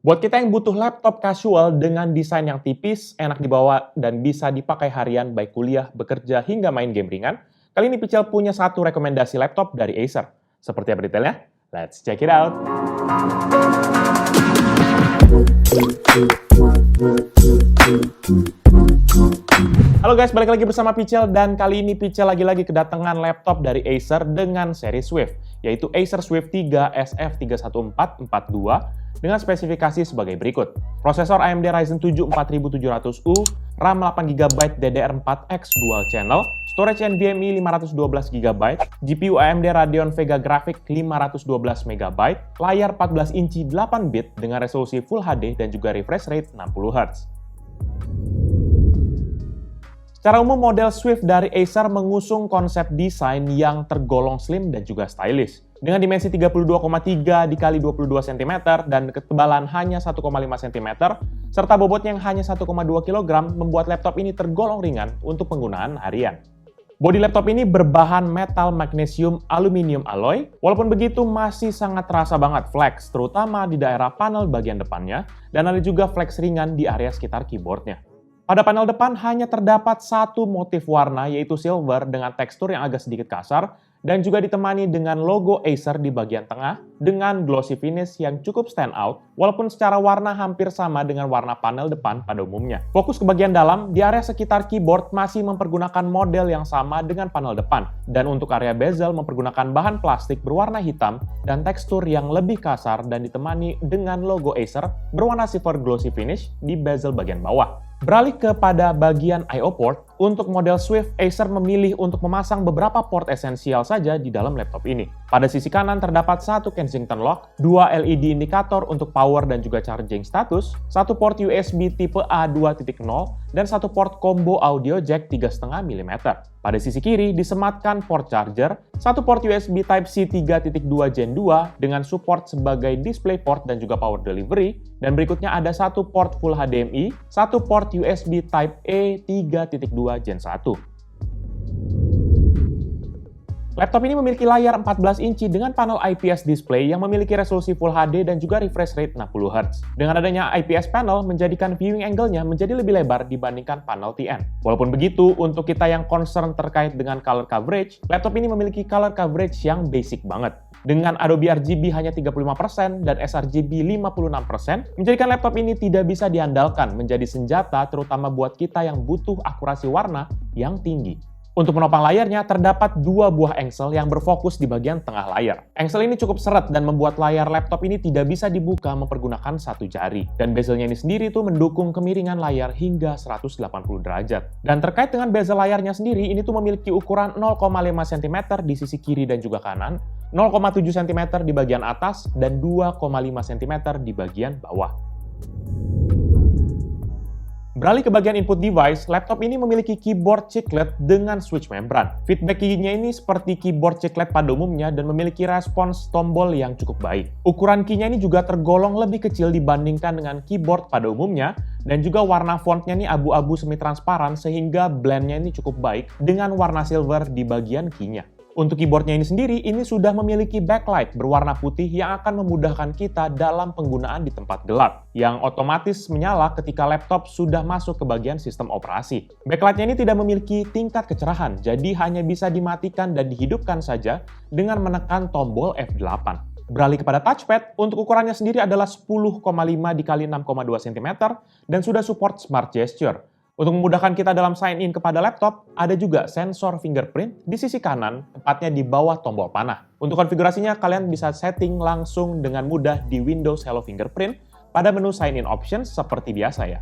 Buat kita yang butuh laptop casual dengan desain yang tipis, enak dibawa, dan bisa dipakai harian baik kuliah, bekerja, hingga main game ringan, kali ini Pichel punya satu rekomendasi laptop dari Acer. Seperti apa detailnya? Let's check it out! Halo guys, balik lagi bersama Pichel, dan kali ini Pichel lagi-lagi kedatangan laptop dari Acer dengan seri Swift, yaitu Acer Swift 3 SF31442 dengan spesifikasi sebagai berikut. Prosesor AMD Ryzen 7 4700U, RAM 8GB DDR4X Dual Channel, storage NVMe 512GB, GPU AMD Radeon Vega Graphics 512MB, layar 14 inci 8-bit dengan resolusi Full HD dan juga refresh rate 60Hz. Secara umum, model Swift dari Acer mengusung konsep desain yang tergolong slim dan juga stylish. Dengan dimensi 32,3 x 22 cm dan ketebalan hanya 1,5 cm, serta bobot yang hanya 1,2 kg, membuat laptop ini tergolong ringan untuk penggunaan harian. Bodi laptop ini berbahan metal magnesium aluminium alloy, walaupun begitu masih sangat terasa banget flex, terutama di daerah panel bagian depannya, dan ada juga flex ringan di area sekitar keyboardnya. Pada panel depan hanya terdapat satu motif warna, yaitu silver dengan tekstur yang agak sedikit kasar, dan juga ditemani dengan logo Acer di bagian tengah dengan glossy finish yang cukup stand out, walaupun secara warna hampir sama dengan warna panel depan pada umumnya. Fokus ke bagian dalam, di area sekitar keyboard masih mempergunakan model yang sama dengan panel depan, dan untuk area bezel mempergunakan bahan plastik berwarna hitam dan tekstur yang lebih kasar dan ditemani dengan logo Acer berwarna silver glossy finish di bezel bagian bawah. Beralih kepada bagian I/O port, untuk model Swift, Acer memilih untuk memasang beberapa port esensial saja di dalam laptop ini. Pada sisi kanan terdapat satu Kensington lock, dua LED indikator untuk power dan juga charging status, satu port USB tipe A 2.0, dan satu port combo audio jack 3,5 mm. Pada sisi kiri disematkan port charger, satu port USB Type-C 3.2 Gen 2 dengan support sebagai DisplayPort dan juga power delivery, dan berikutnya ada satu port Full HDMI, satu port USB Type-A 3.2 Gen 1. Laptop ini memiliki layar 14 inci dengan panel IPS display yang memiliki resolusi Full HD dan juga refresh rate 60Hz. Dengan adanya IPS panel menjadikan viewing angle-nya menjadi lebih lebar dibandingkan panel TN. Walaupun begitu, untuk kita yang concern terkait dengan color coverage, laptop ini memiliki color coverage yang basic banget. Dengan Adobe RGB hanya 35% dan sRGB 56%, menjadikan laptop ini tidak bisa diandalkan menjadi senjata terutama buat kita yang butuh akurasi warna yang tinggi. Untuk menopang layarnya, terdapat dua buah engsel yang berfokus di bagian tengah layar. Engsel ini cukup seret dan membuat layar laptop ini tidak bisa dibuka mempergunakan satu jari. Dan bezelnya ini sendiri tuh mendukung kemiringan layar hingga 180 derajat. Dan terkait dengan bezel layarnya sendiri, ini tuh memiliki ukuran 0,5 cm di sisi kiri dan juga kanan, 0,7 cm di bagian atas, dan 2,5 cm di bagian bawah. Beralih ke bagian input device, laptop ini memiliki keyboard chiclet dengan switch membran. Feedback key-nya ini seperti keyboard chiclet pada umumnya dan memiliki respons tombol yang cukup baik. Ukuran key-nya ini juga tergolong lebih kecil dibandingkan dengan keyboard pada umumnya, dan juga warna font-nya ini abu-abu semi-transparan sehingga blend-nya ini cukup baik dengan warna silver di bagian key-nya. Untuk keyboardnya ini sendiri, ini sudah memiliki backlight berwarna putih yang akan memudahkan kita dalam penggunaan di tempat gelap, yang otomatis menyala ketika laptop sudah masuk ke bagian sistem operasi. Backlightnya ini tidak memiliki tingkat kecerahan, jadi hanya bisa dimatikan dan dihidupkan saja dengan menekan tombol F8. Beralih kepada touchpad, untuk ukurannya sendiri adalah 10,5 x 6,2 cm dan sudah support smart gesture. Untuk memudahkan kita dalam sign in kepada laptop, ada juga sensor fingerprint di sisi kanan, tepatnya di bawah tombol panah. Untuk konfigurasinya, kalian bisa setting langsung dengan mudah di Windows Hello Fingerprint pada menu sign in options seperti biasa ya.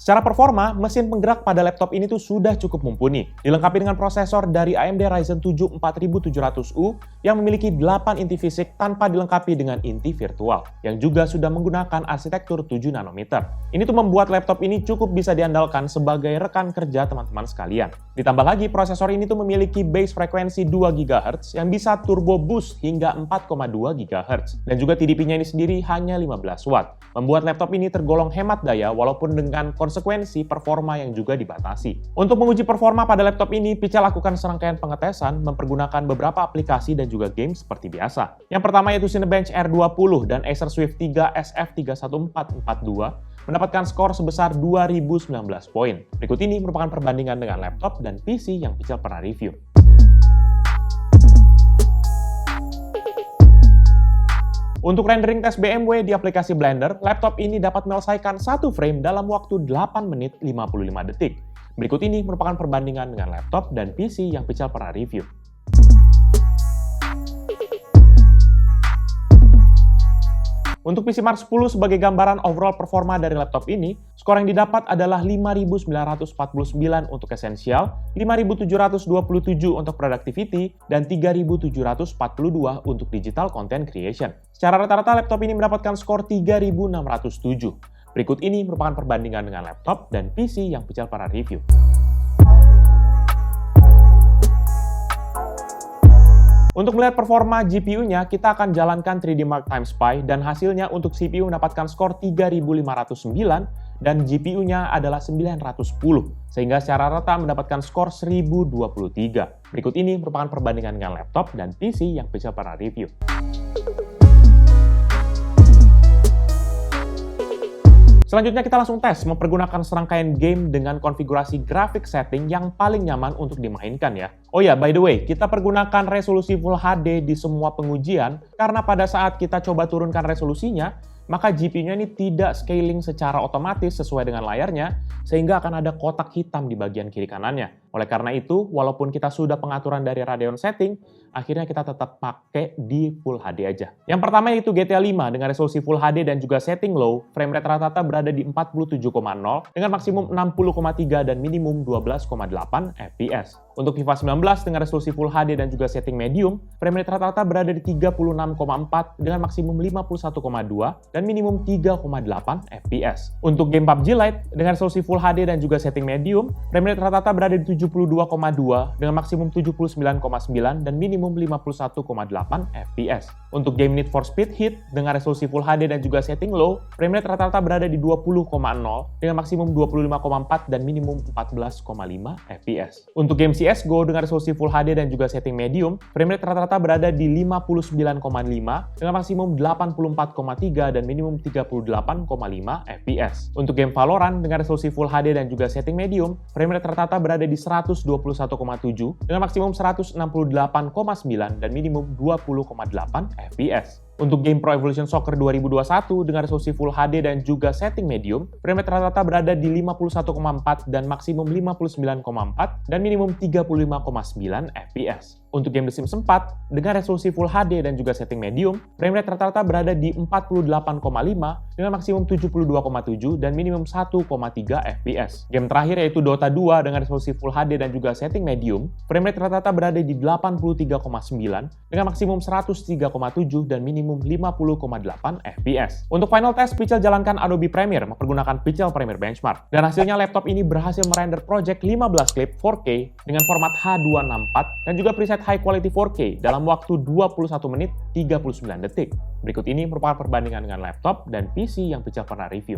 Secara performa, mesin penggerak pada laptop ini tuh sudah cukup mumpuni. Dilengkapi dengan prosesor dari AMD Ryzen 7 4700U yang memiliki 8 inti fisik tanpa dilengkapi dengan inti virtual, yang juga sudah menggunakan arsitektur 7 nanometer. Ini tuh membuat laptop ini cukup bisa diandalkan sebagai rekan kerja teman-teman sekalian. Ditambah lagi, prosesor ini tuh memiliki base frekuensi 2 GHz yang bisa turbo boost hingga 4,2 GHz. Dan juga TDP-nya ini sendiri hanya 15 Watt. Membuat laptop ini tergolong hemat daya walaupun dengan konsekuensi performa yang juga dibatasi. Untuk menguji performa pada laptop ini, Pichel lakukan serangkaian pengetesan mempergunakan beberapa aplikasi dan juga game seperti biasa. Yang pertama yaitu Cinebench R20 dan Acer Swift 3 SF31442 mendapatkan skor sebesar 2019 poin. Berikut ini merupakan perbandingan dengan laptop dan PC yang Pichel pernah review. Untuk rendering tes BMW di aplikasi Blender, laptop ini dapat menyelesaikan satu frame dalam waktu 8 menit 55 detik. Berikut ini merupakan perbandingan dengan laptop dan PC yang Pichel pernah review. Untuk PC Mark 10 sebagai gambaran overall performa dari laptop ini, skor yang didapat adalah 5.949 untuk Essential, 5.727 untuk Productivity, dan 3.742 untuk Digital Content Creation. Secara rata-rata laptop ini mendapatkan skor 3.607. Berikut ini merupakan perbandingan dengan laptop dan PC yang Pichel pernah review. Untuk melihat performa GPU-nya, kita akan jalankan 3D Mark Time Spy dan hasilnya untuk CPU mendapatkan skor 3.509 dan GPU-nya adalah 910, sehingga secara rata mendapatkan skor 1023. Berikut ini merupakan perbandingan dengan laptop dan PC yang Pichel pernah review. Selanjutnya kita langsung tes mempergunakan serangkaian game dengan konfigurasi grafik setting yang paling nyaman untuk dimainkan ya. Oh ya, by the way, kita pergunakan resolusi Full HD di semua pengujian karena pada saat kita coba turunkan resolusinya, maka GPU-nya ini tidak scaling secara otomatis sesuai dengan layarnya, sehingga akan ada kotak hitam di bagian kiri kanannya. Oleh karena itu, walaupun kita sudah pengaturan dari Radeon setting, akhirnya kita tetap pakai di Full HD aja. Yang pertama yaitu GTA 5 dengan resolusi Full HD dan juga setting low, frame rate rata-rata berada di 47,0 dengan maksimum 60,3 dan minimum 12,8 fps. Untuk FIFA 19 dengan resolusi Full HD dan juga setting medium, frame rate rata-rata berada di 36,4 dengan maksimum 51,2 dan minimum 3,8 fps. Untuk game PUBG Lite dengan resolusi Full HD dan juga setting medium, frame rate rata-rata berada di 72,2 dengan maksimum 79,9 dan minimum 51,8 fps. Untuk game Need for Speed Heat dengan resolusi Full HD dan juga setting low, frame rate rata-rata berada di 20,0 dengan maksimum 25,4 dan minimum 14,5 fps. Untuk game CSGO dengan resolusi Full HD dan juga setting medium, frame rate rata-rata berada di 59,5 dengan maksimum 84,3 dan minimum 38,5 fps. Untuk game Valorant dengan resolusi Full HD dan juga setting medium, frame rate rata-rata berada di 121,7 dengan maksimum 168,9 dan minimum 20,8 fps. Untuk game Pro Evolution Soccer 2021 dengan resolusi Full HD dan juga setting medium, frame rate rata-rata berada di 51,4 dan maksimum 59,4 dan minimum 35,9 fps. Untuk game The Sims 4 dengan resolusi Full HD dan juga setting medium, frame rate rata-rata berada di 48,5 dengan maksimum 72,7 dan minimum 1,3 fps. Game terakhir yaitu Dota 2 dengan resolusi Full HD dan juga setting medium, frame rate rata-rata berada di 83,9 dengan maksimum 103,7 dan minimum 50,8 fps. Untuk final test, Pichel jalankan Adobe Premiere mempergunakan Pichel Premiere Benchmark. Dan hasilnya laptop ini berhasil merender project 15 klip 4K dengan format H264 dan juga preset high quality 4K dalam waktu 21 menit 39 detik. Berikut ini merupakan perbandingan dengan laptop dan PC yang Pichel pernah review.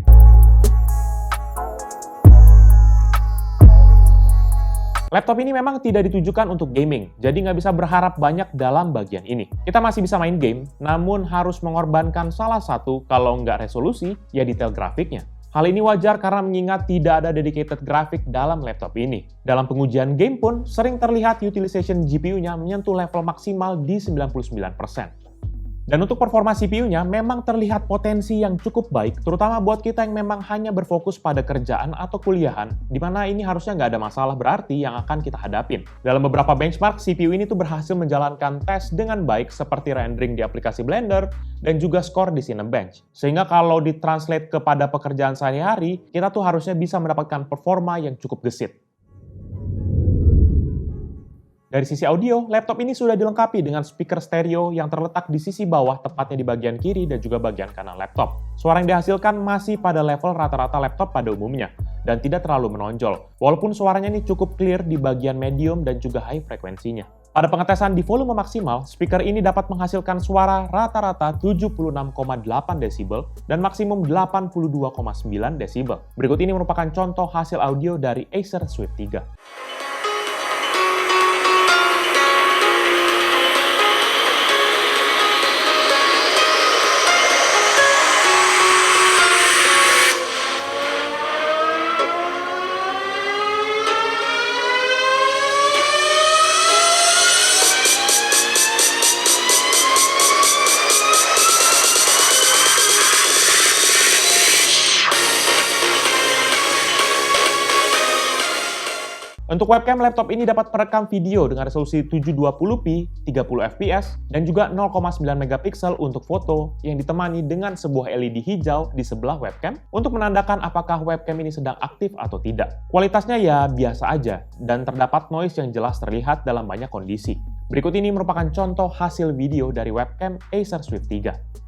Laptop ini memang tidak ditujukan untuk gaming, jadi nggak bisa berharap banyak dalam bagian ini. Kita masih bisa main game, namun harus mengorbankan salah satu, kalau nggak resolusi, ya detail grafiknya. Hal ini wajar karena mengingat tidak ada dedicated grafik dalam laptop ini. Dalam pengujian game pun, sering terlihat utilization GPU-nya menyentuh level maksimal di 99%. Dan untuk performa CPU-nya memang terlihat potensi yang cukup baik, terutama buat kita yang memang hanya berfokus pada kerjaan atau kuliahan, di mana ini harusnya nggak ada masalah berarti yang akan kita hadapin. Dalam beberapa benchmark, CPU ini tuh berhasil menjalankan tes dengan baik seperti rendering di aplikasi Blender dan juga skor di Cinebench. Sehingga kalau ditranslate kepada pekerjaan sehari-hari, kita tuh harusnya bisa mendapatkan performa yang cukup gesit. Dari sisi audio, laptop ini sudah dilengkapi dengan speaker stereo yang terletak di sisi bawah, tepatnya di bagian kiri dan juga bagian kanan laptop. Suara yang dihasilkan masih pada level rata-rata laptop pada umumnya. dan tidak terlalu menonjol, walaupun suaranya ini cukup clear di bagian medium dan juga high frekuensinya. Pada pengetesan di volume maksimal, speaker ini dapat menghasilkan suara rata-rata 76,8 desibel dan maksimum 82,9 desibel. Berikut ini merupakan contoh hasil audio dari Acer Swift 3. Untuk webcam, laptop ini dapat merekam video dengan resolusi 720p, 30 fps, dan juga 0,9 megapiksel untuk foto yang ditemani dengan sebuah LED hijau di sebelah webcam untuk menandakan apakah webcam ini sedang aktif atau tidak. Kualitasnya ya biasa aja, dan terdapat noise yang jelas terlihat dalam banyak kondisi. Berikut ini merupakan contoh hasil video dari webcam Acer Swift 3.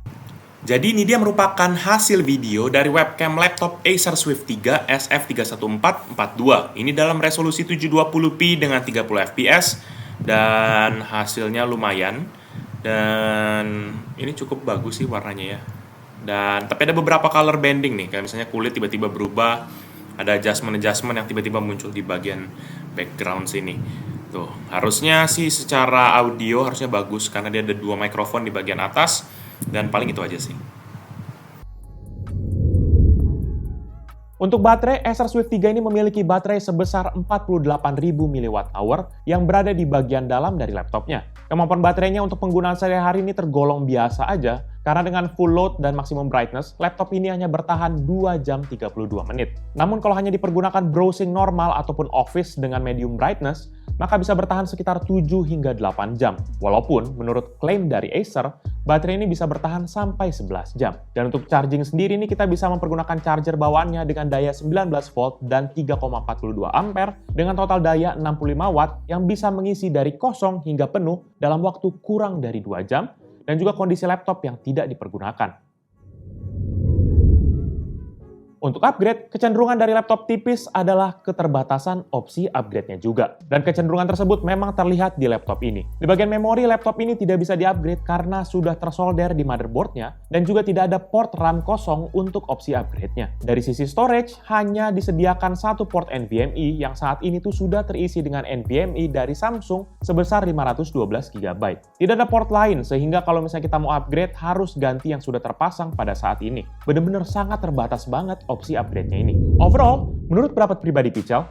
Jadi ini dia merupakan hasil video dari webcam laptop Acer Swift 3 SF31442. Ini dalam resolusi 720p dengan 30 fps dan hasilnya lumayan. Dan ini cukup bagus sih warnanya ya. Dan tapi ada beberapa color bending nih, kayak misalnya kulit tiba-tiba berubah, ada adjustment yang tiba-tiba muncul di bagian background sini. Tuh, harusnya sih secara audio harusnya bagus karena dia ada 2 mikrofon di bagian atas. Dan paling itu aja sih. Untuk baterai, Acer Swift 3 ini memiliki baterai sebesar 48.000 mAh yang berada di bagian dalam dari laptopnya. Kemampuan baterainya untuk penggunaan sehari-hari ini tergolong biasa aja, karena dengan full load dan maksimum brightness, laptop ini hanya bertahan 2 jam 32 menit. Namun kalau hanya dipergunakan browsing normal ataupun office dengan medium brightness, maka bisa bertahan sekitar 7 hingga 8 jam. Walaupun menurut klaim dari Acer, baterai ini bisa bertahan sampai 11 jam. Dan untuk charging sendiri ini kita bisa mempergunakan charger bawaannya dengan daya 19 volt dan 3,42 ampere dengan total daya 65 watt yang bisa mengisi dari kosong hingga penuh dalam waktu kurang dari 2 jam dan juga kondisi laptop yang tidak dipergunakan. Untuk upgrade, kecenderungan dari laptop tipis adalah keterbatasan opsi upgrade-nya juga. Dan kecenderungan tersebut memang terlihat di laptop ini. Di bagian memori, laptop ini tidak bisa di-upgrade karena sudah tersolder di motherboard-nya dan juga tidak ada port RAM kosong untuk opsi upgrade-nya. Dari sisi storage, hanya disediakan satu port NVMe yang saat ini tuh sudah terisi dengan NVMe dari Samsung sebesar 512 GB. Tidak ada port lain, sehingga kalau misalnya kita mau upgrade, harus ganti yang sudah terpasang pada saat ini. Bener-bener sangat terbatas banget opsi upgrade-nya ini. Overall, menurut pendapat pribadi Pichel,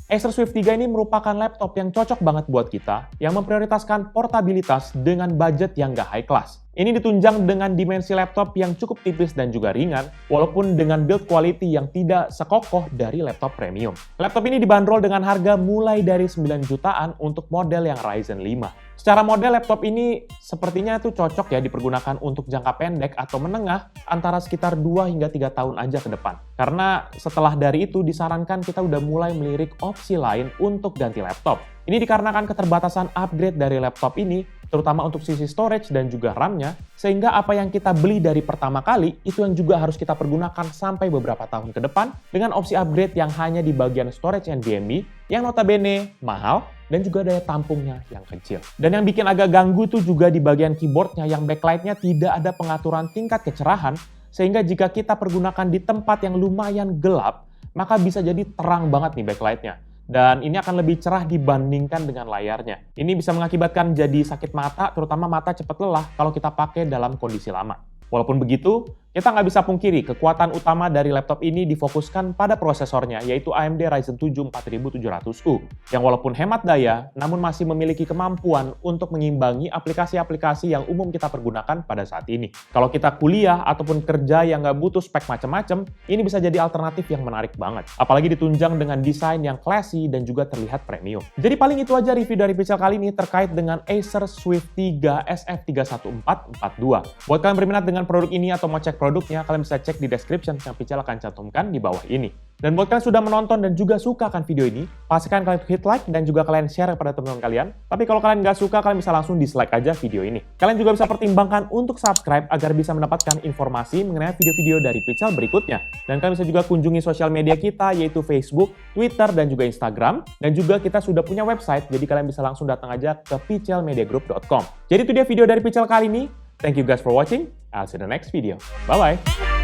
Acer Swift 3 ini merupakan laptop yang cocok banget buat kita yang memprioritaskan portabilitas dengan budget yang gak high class. Ini ditunjang dengan dimensi laptop yang cukup tipis dan juga ringan, walaupun dengan build quality yang tidak sekokoh dari laptop premium. Laptop ini dibanderol dengan harga mulai dari 9 jutaan untuk model yang Ryzen 5. Secara model, laptop ini sepertinya itu cocok ya dipergunakan untuk jangka pendek atau menengah antara sekitar 2 hingga 3 tahun aja ke depan. Karena setelah dari itu disarankan kita udah mulai melirik opsi lain untuk ganti laptop. Ini dikarenakan keterbatasan upgrade dari laptop ini, terutama untuk sisi storage dan juga RAM-nya, sehingga apa yang kita beli dari pertama kali, itu yang juga harus kita pergunakan sampai beberapa tahun ke depan, dengan opsi upgrade yang hanya di bagian storage NVMe, yang notabene mahal, dan juga daya tampungnya yang kecil. Dan yang bikin agak ganggu tuh juga di bagian keyboardnya yang backlight-nya tidak ada pengaturan tingkat kecerahan, sehingga jika kita pergunakan di tempat yang lumayan gelap, maka bisa jadi terang banget nih backlight-nya. Dan ini akan lebih cerah dibandingkan dengan layarnya. Ini bisa mengakibatkan jadi sakit mata, terutama mata cepat lelah kalau kita pakai dalam kondisi lama. Walaupun begitu, kita nggak bisa pungkiri kekuatan utama dari laptop ini difokuskan pada prosesornya, yaitu AMD Ryzen 7 4700U, yang walaupun hemat daya, namun masih memiliki kemampuan untuk mengimbangi aplikasi-aplikasi yang umum kita pergunakan pada saat ini. Kalau kita kuliah ataupun kerja yang nggak butuh spek macam-macam, ini bisa jadi alternatif yang menarik banget. Apalagi ditunjang dengan desain yang classy dan juga terlihat premium. Jadi paling itu aja review dari Pichel kali ini terkait dengan Acer Swift 3 SF31442. Buat kalian berminat dengan produk ini atau mau cek produknya, kalian bisa cek di description yang Pichel akan cantumkan di bawah ini. Dan buat kalian sudah menonton dan juga suka akan video ini, pastikan kalian hit like dan juga kalian share kepada teman-teman kalian. Tapi kalau kalian nggak suka, kalian bisa langsung dislike aja video ini. Kalian juga bisa pertimbangkan untuk subscribe agar bisa mendapatkan informasi mengenai video-video dari Pichel berikutnya. Dan kalian bisa juga kunjungi sosial media kita, yaitu Facebook, Twitter, dan juga Instagram. Dan juga kita sudah punya website, jadi kalian bisa langsung datang aja ke pichelmediagroup.com. Jadi itu dia video dari Pichel kali ini. Thank you guys for watching. I'll see you in the next video. Bye-bye.